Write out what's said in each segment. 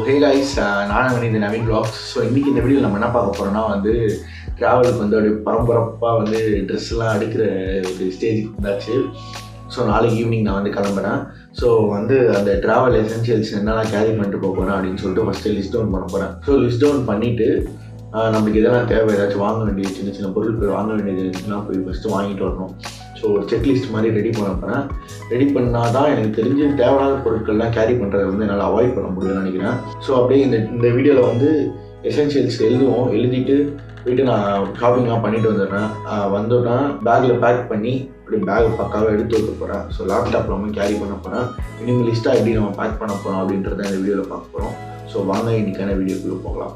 hey guys, நான் இந்த Naveen vlogs. So இன்றைக்கி இந்த வீடியோவில் நம்ம என்ன பார்க்க போகிறோம்னா ட்ராவலுக்கு அப்படியே பரபரப்பாக ட்ரெஸ்லாம் எடுக்கிற ஒரு ஸ்டேஜுக்கு வந்தாச்சு. ஸோ நாளைக்கு ஈவினிங் நான் கிளம்புறேன். ஸோ அந்த ட்ராவல் எசென்ஷியல்ஸ் என்னெல்லாம் கேரி பண்ணிட்டு போக போகிறேன் அப்படின்னு சொல்லிட்டு ஃபஸ்ட்டு லிஸ்ட் டவுன் பண்ண போகிறேன். ஸோ லிஸ்ட் டவுன் பண்ணிவிட்டு நம்மளுக்கு இதெல்லாம் தேவை, ஏதாச்சும் வாங்க வேண்டியது சின்ன சின்ன பொருள் போய் வாங்க வேண்டியதுலாம் போய் ஃபஸ்ட்டு வாங்கிட்டு வரணும். ஸோ ஒரு செக்லிஸ்ட் மாதிரி ரெடி பண்ண போகிறேன். ரெடி பண்ணால் தான் எனக்கு தெரிஞ்சு தேவையான பொருட்கள்லாம் கேரி பண்ணுறதை என்னால் அவாய்ட் பண்ண முடியும்னு நினைக்கிறேன். ஸோ அப்படியே இந்த வீடியோவில் எசென்ஷியல்ஸ் எழுதிட்டு போயிட்டு நான் ஷாப்பிங்லாம் பண்ணிட்டு வந்துடுறேன். வந்தோன்னா பேக்கில் பேக் பண்ணி அப்படி பேக் பக்காவாக எடுத்து வைக்க போகிறேன். ஸோ லேப்டாப்பில் நம்ம கேரி பண்ண போகிறேன். மினிமலிஸ்ட்டாக எப்படி நம்ம பேக் பண்ண போகிறோம் அப்படின்றத இந்த வீடியோவில் பார்க்க போகிறோம். ஸோ வாங்க இன்றைக்கான வீடியோக்குள்ளே போகலாம்.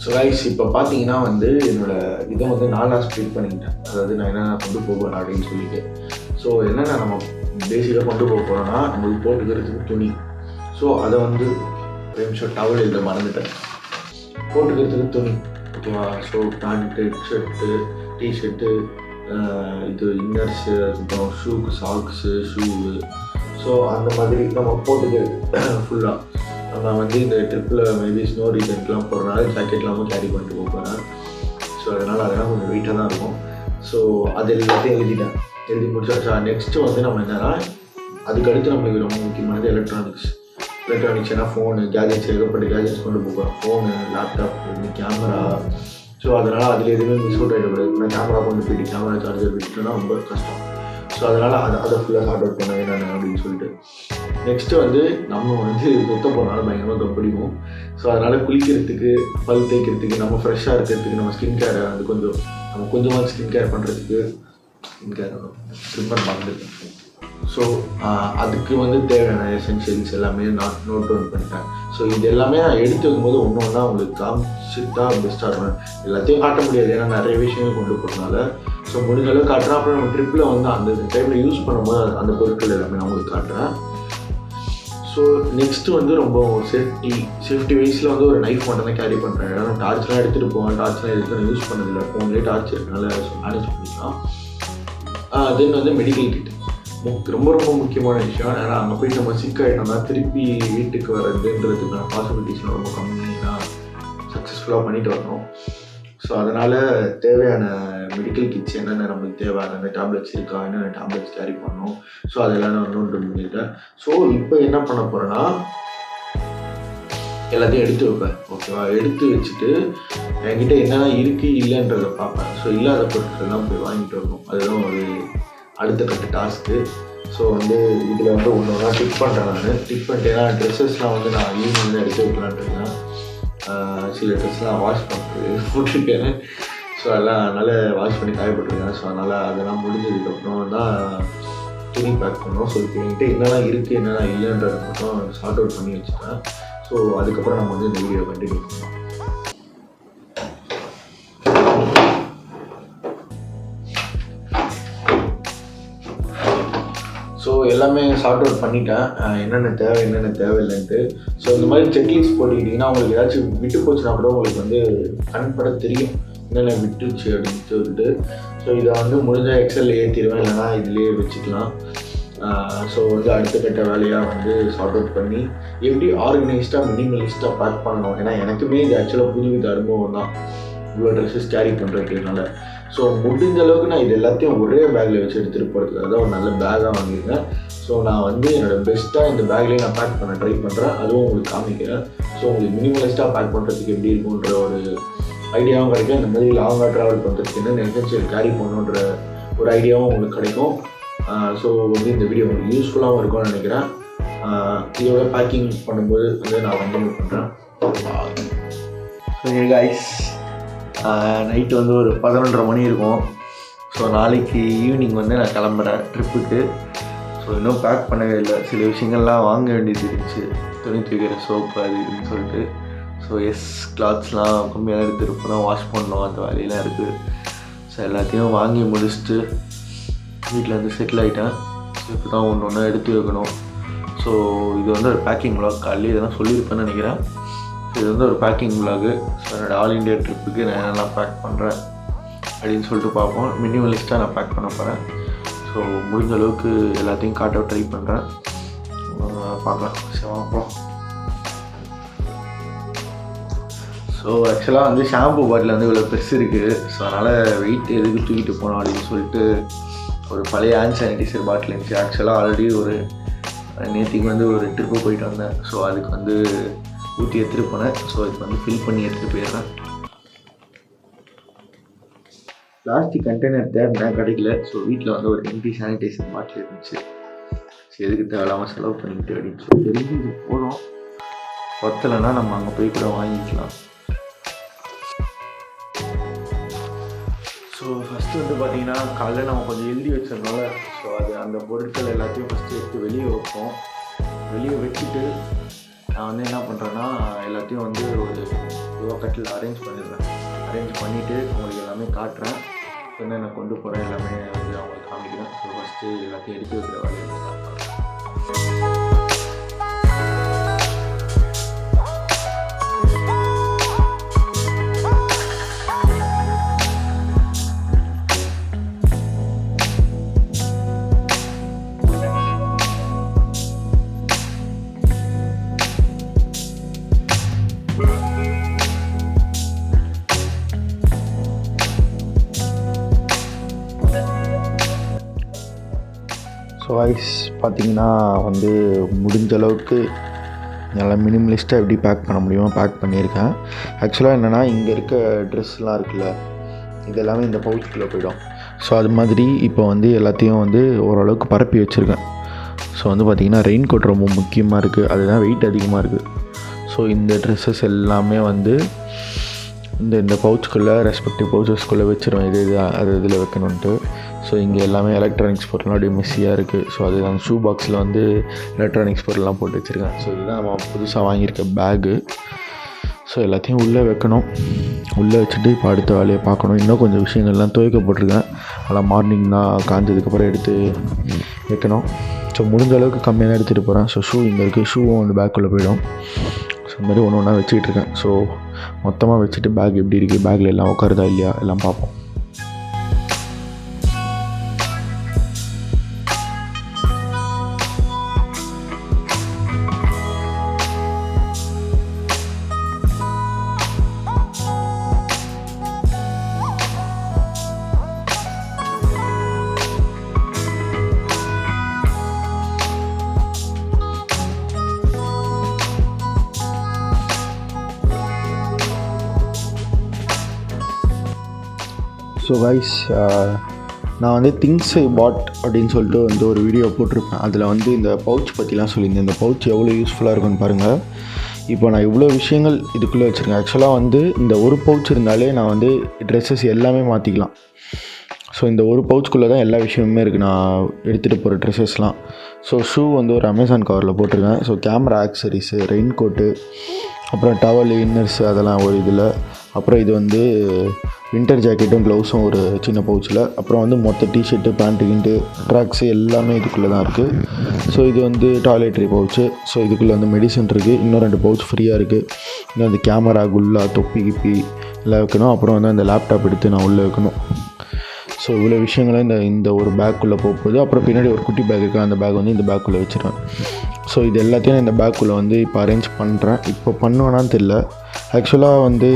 ஸோ கைஸ், இப்போ பார்த்தீங்கன்னா என்னோடய இதை நாலாக ஸ்ப்ளிட் பண்ணிக்கிட்டேன். அதாவது நான் என்னென்ன கொண்டு போவேன் அப்படின்னு சொல்லிட்டு. ஸோ என்னென்ன நம்ம பேசிக்காக கொண்டு போக போகிறோன்னா நம்மளுக்கு போட்டுக்கிறதுக்கு துணி. ஸோ அதை ஒரு நிமிஷம் டவல் இதை மறந்துட்டேன். போட்டுக்கிறதுக்கு துணி ஓகேவா. ஸோ பேண்ட்டு, ஷர்ட்டு, டிஷர்ட்டு, இது இன்னர்ஸு, அதுக்கப்புறம் ஷூக்கு, சாக்ஸு, ஷூவு. ஸோ அந்த மாதிரி நம்ம போட்டுக்கிறது ஃபுல்லாக. நம்ம இந்த ட்ரிப்பில் மேபி ஸ்னோ ரீசன்ட்லாம் போகிறனால ஜாக்கெட்லாமல் கேரி பண்ணிட்டு போகிறேன். ஸோ அதனால் கொஞ்சம் வெயிட்டாக தான் இருக்கும். ஸோ அது எல்லாத்தையும் எழுதி முடிச்சா நெக்ஸ்ட்டு நம்ம என்னென்னா அதுக்கடுத்து நம்மளுக்கு ரொம்ப முக்கியமானது எலக்ட்ரானிக்ஸ். ஏன்னா ஃபோனு, கேஜெட்ஸ், ஏகப்பட்ட கேஜெட்ஸ் கொண்டு போகிறோம். Phone, laptop, camera. ஸோ அதனால் அதில் எதுவுமே மிஸ் அவுட் ஆகிடக்கூடாது. நான் கேமரா கொண்டு போயிட்டு கேமரா சார்ஜர் விட்டுட்டோன்னா ரொம்ப கஷ்டம். ஸோ அதனால் அதை ஃபுல்லாக சார்ட் அவுட் பண்ண என்னென்ன அப்படின்னு சொல்லிட்டு நெக்ஸ்ட்டு நம்ம சுத்த போனாலும் பயங்கரமாக பிடிக்கும். ஸோ அதனால் குளிக்கிறதுக்கு, பல் தேய்க்கிறதுக்கு, நம்ம ஃப்ரெஷ்ஷாக இருக்கிறதுக்கு, நம்ம ஸ்கின் கேரை நம்ம கொஞ்சமாக ஸ்கின் கேர் பண்ணுறதுக்கு ப்ரிப்பேர் பண்ணுறது. ஸோ அதுக்கு தேவையான எசென்ஷியல்ஸ் எல்லாமே நான் நோட் டவுன் பண்ணிட்டேன். ஸோ இது எல்லாமே நான் எடுத்து வைக்கும்போது ஒன்று ஒன்றா உங்களுக்கு காமிச்சிட்டா பெஸ்ட்டாக இருக்கும். எல்லாத்தையும் காட்ட முடியாது, ஏன்னா நிறைய விஷயங்கள் கொண்டு போகிறதுனால. ஸோ முடிஞ்ச அளவுக்கு காட்டுறேன். அப்புறம் நம்ம ட்ரிப்பில் அந்த டைமில் யூஸ் பண்ணும்போது அந்த பொருட்கள் எல்லாமே நான் உங்களுக்கு காட்டுறேன். ஸோ நெக்ஸ்ட்டு ரொம்ப சேஃப்டி வைஸில் ஒரு நைஃப் மட்டும் தான் கேரி பண்ணுறேன். ஏன்னா டார்ச்லாம் எடுத்துகிட்டு போவேன். டார்ச்லாம் எடுத்து யூஸ் பண்ணதில்லை. ஃபோன்லேயே டார்ச் இருக்கனால மேனேஜ் பண்ணிக்கலாம். தென் மெடிக்கல் கிட் ரொம்ப ரொம்ப முக்கியமான விஷயம். ஏன்னா அங்கே போயிட்டு நம்ம சிக்காயிட்டோம்னா திருப்பி வீட்டுக்கு வர்றதுன்றதுக்கான பாசிபிலிட்டிஸ்லாம் ரொம்ப கம்மியாக சக்ஸஸ்ஃபுல்லாக பண்ணிட்டு வரணும். ஸோ அதனால் தேவையான மெடிக்கல் கிட்ஸ் என்னென்ன நம்மளுக்கு தேவை, அந்த டேப்லெட்ஸ் இருக்கா, என்னென்ன டேப்லெட்ஸ் கேரி பண்ணணும். ஸோ அதெல்லாம் நான் நோட் பண்ணிட்டேன். ஸோ இப்போ என்ன பண்ண போகிறேன்னா எல்லாத்தையும் எடுத்து வைப்பேன். ஓகேவா. எடுத்து வச்சுட்டு என்கிட்ட என்னென்ன இருக்குது இல்லைன்றதை பார்ப்பேன். ஸோ இல்லாத பொருட்கள்லாம் போய் வாங்கிட்டு வரணும். அதுதான் ஒரு அடுத்த கட்ட டாஸ்க்கு. ஸோ இதில் ஒன்று ஒன்றா டிக் பண்ணுறேன். நான் டிக் பண்ணிட்டேன்னா ட்ரெஸ்ஸஸ்லாம் நான் ஈவினிங் தான் எடுத்து வைக்கலான்னு இருக்கேன். சில ட்ரெஸ்லாம் வாஷ் போட்டிருக்கேன். ஸோ அதனால் வாஷ் பண்ணி காயப்பட்டிருக்கேன். ஸோ அதெல்லாம் முடிஞ்சதுக்கப்புறம் தான் துணி பேக் பண்ணோம். ஸோ இப்போ என்கிட்ட என்னெல்லாம் இருக்குது என்னெல்லாம் இல்லைன்றதை மட்டும் சார்ட் அவுட் பண்ணி வச்சுட்டேன். ஸோ அதுக்கப்புறம் நம்ம இந்த வீடியோ கண்டினியூ பண்ணலாம். ஸோ எல்லாமே சார்ட் அவுட் பண்ணிட்டேன், என்னென்ன தேவை என்னென்ன தேவையில்லைன்ட்டு. ஸோ இந்த மாதிரி செக்லிஸ்ட் போட்டுக்கிட்டிங்கன்னா உங்களுக்கு ஏதாச்சும் விட்டு போச்சுன்னா கூட உங்களுக்கு கண்பட தெரியும் என்னென்ன விட்டுச்சு அப்படின்னு சொல்லிட்டு. ஸோ இதை முடிஞ்சால் எக்ஸலில் ஏற்றிடுவேன், இல்லைனா இதிலேயே வச்சுக்கலாம். ஸோ அடுத்த கட்ட வேலையாக சார்ட் அவுட் பண்ணி எப்படி ஆர்கனைஸ்டாக மினிமலிஸ்ட்டாக பேக் பண்ணணும். ஏன்னா எனக்குமே இது ஆக்சுவலாக புதுவித அனுபவம் தான் இவ்வளோ ட்ரெஸ்ஸஸ் கேரி பண்ணுறதுனால. ஸோ முடிஞ்ச அளவுக்கு நான் இது எல்லாத்தையும் ஒரே பேக்கில் வச்சு எடுத்துகிட்டு போகிறதுக்காக தான் ஒரு நல்ல பேக்காக வாங்கியிருக்கேன். ஸோ நான் என்னோடய பெஸ்ட்டாக இந்த பேக்லேயே நான் பேக் பண்ண ட்ரை பண்ணுறேன். அதுவும் உங்களுக்கு காமிக்கிறேன். ஸோ உங்களுக்கு மினிமலிஸ்ட்டாக பேக் பண்ணுறதுக்கு எப்படி இருக்குன்ற ஒரு ஐடியாவும் கிடைக்கும். இந்த மாதிரி லாங்காக ட்ராவல் பண்ணுறதுக்கு என்னென்ன எசென்ஷியல் கேரி பண்ணணுன்ற ஒரு ஐடியாவும் உங்களுக்கு கிடைக்கும். ஸோ இந்த வீடியோ உங்களுக்கு யூஸ்ஃபுல்லாகவும் இருக்கும்னு நினைக்கிறேன். இதோட பேக்கிங் பண்ணும்போது நான் பண்ணுறேன். கைஸ், நைட்டு ஒரு 11:30 மணி இருக்கும். ஸோ நாளைக்கு ஈவினிங் நான் கிளம்புறேன் ட்ரிப்புக்கு. ஸோ ஸோ இன்னும் பேக் பண்ணவே இல்லை. சில விஷயங்கள்லாம் வாங்க வேண்டியது இருந்துச்சு, துணி துவைக்கிற சோப்பு அது இதுன்னு சொல்லிட்டு. ஸோ கிளாத்ஸ்லாம் கம்மியாக எடுத்துருப்போம், வாஷ் பண்ணோம், அந்த வேலையெல்லாம் இருக்குது. ஸோ எல்லாத்தையும் வாங்கி முடிச்சுட்டு வீட்டில் வந்து செட்டில் ஆகிட்டேன். ஸோ இப்போ தான் ஒன்று ஒன்றா எடுத்து வைக்கணும். ஸோ இது வந்து ஒரு பேக்கிங் விலாக், காலையில் இதெல்லாம் சொல்லியிருப்பேன்னு நினைக்கிறேன். ஸோ இது வந்து ஒரு பேக்கிங் விலாகு. ஸோ என்னோடய ஆல் இண்டியா ட்ரிப்புக்கு நான் என்னெல்லாம் பேக் பண்ணுறேன் அப்படின்னு சொல்லிட்டு பார்ப்போம். மினிமலிஸ்ட்டாக நான் பேக் பண்ண போகிறேன். ஸோ முடிஞ்ச அளவுக்கு எல்லாத்தையும் காட்ட ட்ரை பண்ணுறேன். பார்க்கலாம். சரி பார்ப்போம். ஸோ ஆக்சுவலாக வந்து ஷாம்பு பாட்டில் வந்து இவ்வளோ பெருசு இருக்குது. ஸோ அதனால் வெயிட் எதுக்கு தூக்கிட்டு போனோம் அப்படின்னு சொல்லிட்டு ஒரு பழைய ஹேண்ட் சானிடைசர் பாட்டில் இருந்துச்சு. ஆக்சுவலாக ஆல்ரெடி ஒரு நேற்றுக்கு வந்து ஒரு ட்ரிப்பு போயிட்டு வந்தேன். ஸோ அதுக்கு வந்து ஊற்றி எடுத்துகிட்டு போனேன். ஸோ இதுக்கு வந்து ஃபில் பண்ணி எடுத்துகிட்டு போயிடுறேன். பிளாஸ்டிக் கண்டெய்னர் தேர்ந்தேன், கிடைக்கல. ஸோ வீட்டில் வந்து ஒரு எம்டி சானிடைசர் பாட்டில் இருந்துச்சு. ஸோ எதுக்கு தேவையில்லாமல் செலவு பண்ணிக்கிட்டு அப்படின்னு சொல்லி தெரிஞ்சு இது போதும், பத்தலைன்னா நம்ம அங்கே போய் கூட வாங்கிக்கலாம். ஸோ ஃபஸ்ட்டு வந்து பார்த்திங்கன்னா காலையில் நம்ம கொஞ்சம் எழுதி வச்சதுனால ஸோ அது அந்த பொருட்கள் எல்லாத்தையும் ஃபஸ்ட்டு எடுத்து வெளியே வைப்போம். வெளியே வச்சுட்டு நான் வந்து என்ன பண்ணுறேன்னா எல்லாத்தையும் வந்து ஒரு கட்டில் அரேஞ்ச் பண்ணிடுறேன். அரேஞ்ச் பண்ணிவிட்டு உங்களுக்கு எல்லாமே காட்டுறேன். என்னென்ன கொண்டு போகிறேன் எல்லாமே வந்து அவங்களுக்கு காமிக்கிறேன். ஸோ ஃபஸ்ட்டு எல்லாத்தையும் எடுத்து வைக்கிற வேலையை ஸ்டார்ட் பண்ணுறேன். ஸோ வாய்ஸ் பார்த்திங்கன்னா வந்து முடிஞ்ச அளவுக்கு நல்லா மினிமலிஸ்ட்டாக எப்படி பேக் பண்ண முடியுமோ பேக் பண்ணியிருக்கேன். ஆக்சுவலாக என்னென்னா இங்கே இருக்க ட்ரெஸ்லாம் இருக்குல்ல, இது எல்லாமே இந்த பவுச்சுக்குள்ளே போயிடும். ஸோ அது மாதிரி இப்போ வந்து எல்லாத்தையும் வந்து ஓரளவுக்கு பரப்பி வச்சுருக்கேன். ஸோ வந்து பார்த்திங்கன்னா ரெயின் கோட் ரொம்ப முக்கியமாக இருக்குது, அதுதான் வெயிட் அதிகமாக இருக்குது. ஸோ இந்த ட்ரெஸ்ஸஸ் எல்லாமே வந்து இந்த பவுச்சுக்குள்ளே ரெஸ்பெக்டிவ் பவுச்சஸ்குள்ளே வச்சுருவேன். இது அது இதில் வைக்கணுன்ட்டு. ஸோ இங்கே எல்லாமே எலக்ட்ரானிக்ஸ் பொருள்லாம் அப்படியே மெஸ்ஸியாக இருக்குது. ஸோ அது அந்த ஷூ பாக்ஸில் வந்து எலக்ட்ரானிக்ஸ் பொருள்லாம் போட்டு வச்சுருக்கேன். ஸோ இதுதான் நம்ம புதுசாக வாங்கியிருக்க பேகு. ஸோ எல்லாத்தையும் உள்ளே வைக்கணும். உள்ளே வச்சுட்டு இப்போ அடுத்த வேலையை பார்க்கணும். இன்னும் கொஞ்சம் விஷயங்கள்லாம் துவைக்க போட்டிருக்கேன். அதெல்லாம் மார்னிங் தான் காஞ்சதுக்கப்புறம் எடுத்து வைக்கணும். ஸோ முடிஞ்ச அளவுக்கு கம்மியாக தான் எடுத்துகிட்டு போகிறேன். ஸோ ஷூ இங்கே இருக்குது, ஷூவும் வந்து பேக்குள்ளே போயிடும். ஸோ இந்த மாதிரி ஒன்று ஒன்றா வச்சுக்கிட்டு இருக்கேன். ஸோ மொத்தமாக வச்சுட்டு பேக் எப்படி இருக்குது, பேக்கில் எல்லாம் உட்காருதா இல்லையா எல்லாம் பார்ப்போம். ஸோ கைஸ், நான் வந்து திங்ஸ் ஐ பாட் அப்படின்னு சொல்லிட்டு வந்து ஒரு வீடியோ போட்டிருப்பேன். அதில் வந்து இந்த பவுச் பற்றிலாம் சொல்லியிருந்தேன். இந்த பவுச் எவ்வளோ யூஸ்ஃபுல்லாக இருக்குன்னு பாருங்கள். இப்போ நான் இவ்வளோ விஷயங்கள் இதுக்குள்ளே வச்சுருக்கேன். ஆக்சுவலாக வந்து இந்த ஒரு பவுச் இருந்தாலே நான் வந்து ட்ரெஸ்ஸஸ் எல்லாமே மாற்றிக்கலாம். ஸோ இந்த ஒரு பவுச்சுக்குள்ளே தான் எல்லா விஷயமுமே இருக்குது, நான் எடுத்துகிட்டு போகிற ட்ரெஸ்ஸஸ்லாம். ஸோ ஷூ வந்து ஒரு அமேசான் கவரில் போட்டிருக்கேன். So camera accessories, raincoat, அப்புறம் டவல், இன்னர்ஸு அதெல்லாம் ஒரு இதில். அப்புறம் இது வந்து வின்டர் ஜாக்கெட்டும் க்ளவுஸும் ஒரு சின்ன பவுச்சில். அப்புறம் வந்து மொத்த டிஷர்ட்டு, பேண்ட்டு, கிண்ட்டு, ட்ராக்ஸு எல்லாமே இதுக்குள்ளே தான் இருக்குது. ஸோ இது வந்து டாய்லெட்ரி பவுச்சு. ஸோ இதுக்குள்ளே வந்து மெடிசன் இருக்குது. இன்னும் 2 பவுச் ஃப்ரீயாக இருக்குது. இன்னும் அந்த கேமரா, குல்லா, தொப்பி கிப்பி எல்லாம் வைக்கணும். அப்புறம் வந்து அந்த லேப்டாப் எடுத்து நான் உள்ளே வைக்கணும். ஸோ இவ்வளோ விஷயங்களும் இந்த ஒரு பேக்குள்ளே போகுது. அப்புறம் பின்னாடி ஒரு குட்டி பேக் இருக்குது, அந்த பேக் வந்து இந்த பேக்குள்ளே வச்சுருவேன். ஸோ இது எல்லாத்தையும் இந்த பேக்குள்ளே வந்து இப்போ அரேஞ்ச் பண்ணுறேன். இப்போ பண்ணுவேனான்னு தெரியல. ஆக்சுவலாக வந்து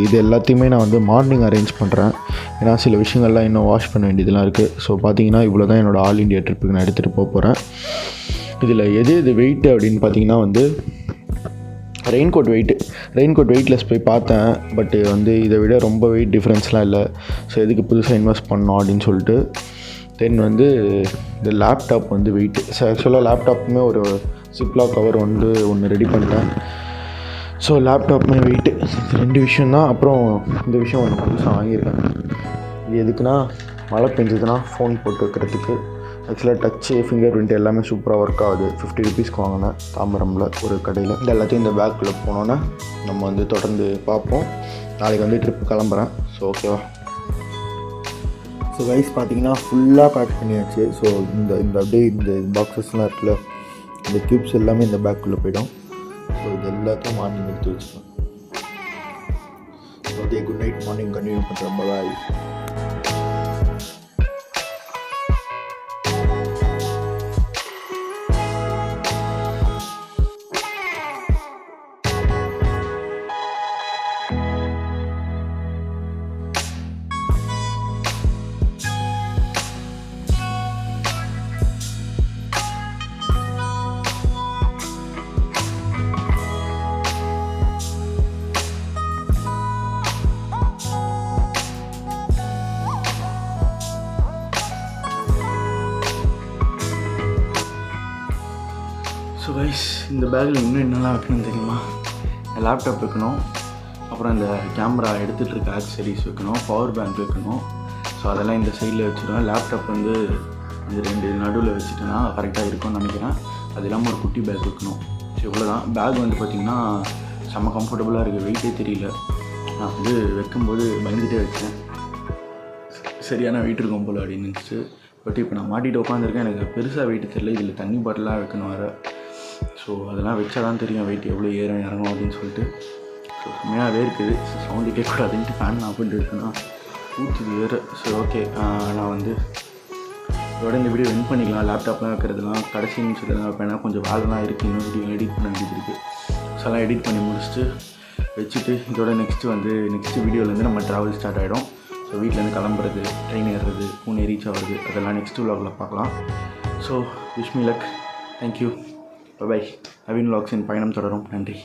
இது எல்லாத்தையுமே நான் வந்து மார்னிங் அரேஞ்ச் பண்ணுறேன். ஏன்னா சில விஷயங்கள்லாம் இன்னும் வாஷ் பண்ண வேண்டியதெல்லாம் இருக்குது. ஸோ பார்த்தீங்கன்னா இவ்வளோ தான் என்னோடய ஆல் இண்டியா ட்ரிப்புக்கு நான் எடுத்துகிட்டு போகிறேன். இதில் எது வெயிட்டு அப்படின்னு பார்த்தீங்கன்னா வந்து ரெயின் கோட் வெயிட்லெஸ் போய் பார்த்தேன். பட்டு வந்து இதை விட ரொம்ப வெயிட் டிஃப்ரென்ஸ்லாம் இல்லை. ஸோ எதுக்கு புதுசாக இன்வெஸ்ட் பண்ணோம் அப்படின்னு சொல்லிட்டு தென் வந்து இந்த லேப்டாப் வந்து வெயிட்டு. ஸோ ஆக்சுவலாக லேப்டாப்புமே ஒரு சிப்லாக் கவர் வந்து ஒன்று ரெடி பண்ணிட்டேன். So லேப்டாப்புமே weight. 2 விஷயந்தான். அப்புறம் இந்த விஷயம் ஒன்று புதுசாக வாங்கியிருக்கேன். இது எதுக்குன்னா மழை பெஞ்சதுன்னா ஃபோன் போட்டு வைக்கிறதுக்கு. ஆக்சுவலாக டச்சு ஃபிங்கர் பிரிண்ட் எல்லாமே சூப்பராக ஒர்க் ஆகுது. 50 ருபீஸ்க்கு வாங்கினேன் தாம்பரமில் ஒரு கடையில். இந்த எல்லாத்தையும் இந்த பேக்குள்ளே போனோன்னா நம்ம வந்து தொடர்ந்து பார்ப்போம். நாளைக்கு வந்து ட்ரிப்பு கிளம்புறேன். ஸோ ஓகேவா. ஸோ கைஸ் பார்த்தீங்கன்னா ஃபுல்லாக பேக் பண்ணியாச்சு. ஸோ இந்த அப்படியே இந்த பாக்ஸஸ்லாம் இருக்குல்ல, இந்த க்யூப்ஸ் எல்லாமே இந்த பேக்குள்ளே போய்டும். ஸோ இது எல்லாத்தையும் மார்னிங் எடுத்து வச்சுக்கோங்க. Okay, good night. Morning continue பண்ணுறேன். பாய். ஸோ கைஸ், இந்த பேக்கில் இன்னும் என்னெல்லாம் வைக்கணும்னு தெரியுமா? லேப்டாப் வைக்கணும், அப்புறம் இந்த கேமரா எடுத்துகிட்டு இருக்க ஆக்சரிஸ் வைக்கணும், பவர் பேங்க் வைக்கணும். ஸோ அதெல்லாம் இந்த சைடில் வச்சுருவேன். லேப்டாப் வந்து இந்த 2 நடுவில் வச்சுட்டேன்னா கரெக்டாக இருக்கும்னு நினைக்கிறேன். அது இல்லாமல் ஒரு குட்டி பேக் வைக்கணும். ஸோ இவ்வளோதான். பேக் வந்து பார்த்திங்கன்னா செம்ம கம்ஃபர்டபுளாக இருக்குது. வெயிட்டே தெரியல. நான் வந்து வைக்கும்போது பயந்துகிட்டே வச்சேன், சரியான வெயிட் இருக்கும் போல் அப்படின்னு நினச்சிட்டு. பட் இப்போ நான் மாட்டிகிட்டு உட்காந்துருக்கேன். எனக்கு பெருசாக வெயிட் தெரியல. இதில் தண்ணி பாட்டிலாக வைக்கணும் வேறு. ஸோ அதெல்லாம் வச்சா தான் தெரியும் வெயிட் எவ்வளோ ஏறும் இறங்கும் அப்படின்னு சொல்லிட்டு. ஸோ செம்மையாகவே இருக்குது. ஸோ சவுண்டு கேட்கக்கூடாதுன்ட்டு ஃபேன் ஆஃப் பண்ணிட்டு இருக்குன்னா ஊற்றுது வேறு. ஸோ ஓகே, நான் வந்து இதோட இந்த வீடியோ வின் பண்ணிக்கலாம். லேப்டாப்லாம் வைக்கிறதுலாம் கடைசி நிமிஷத்தில் தான் வைப்பேன். கொஞ்சம் வேலைலாம் இருக்குது. இன்னும் வீடியோ எடிட் பண்ண வேண்டியது இருக்குது. ஸோ எல்லாம் எடிட் பண்ணி முடிச்சுட்டு வச்சுட்டு இதோட நெக்ஸ்ட்டு வீடியோலேருந்து நம்ம ட்ராவல் ஸ்டார்ட் ஆகிடும். ஸோ வீட்டிலேருந்து கிளம்புறது, ட்ரெயின் ஏறுறது, பூனே ரீச் ஆகுறது, அதெல்லாம் நெக்ஸ்ட் vlogல பார்க்கலாம். So wish me luck. Thank you. Bye. Naveen vlogs இன் பயணம் தொடரும். நன்றி.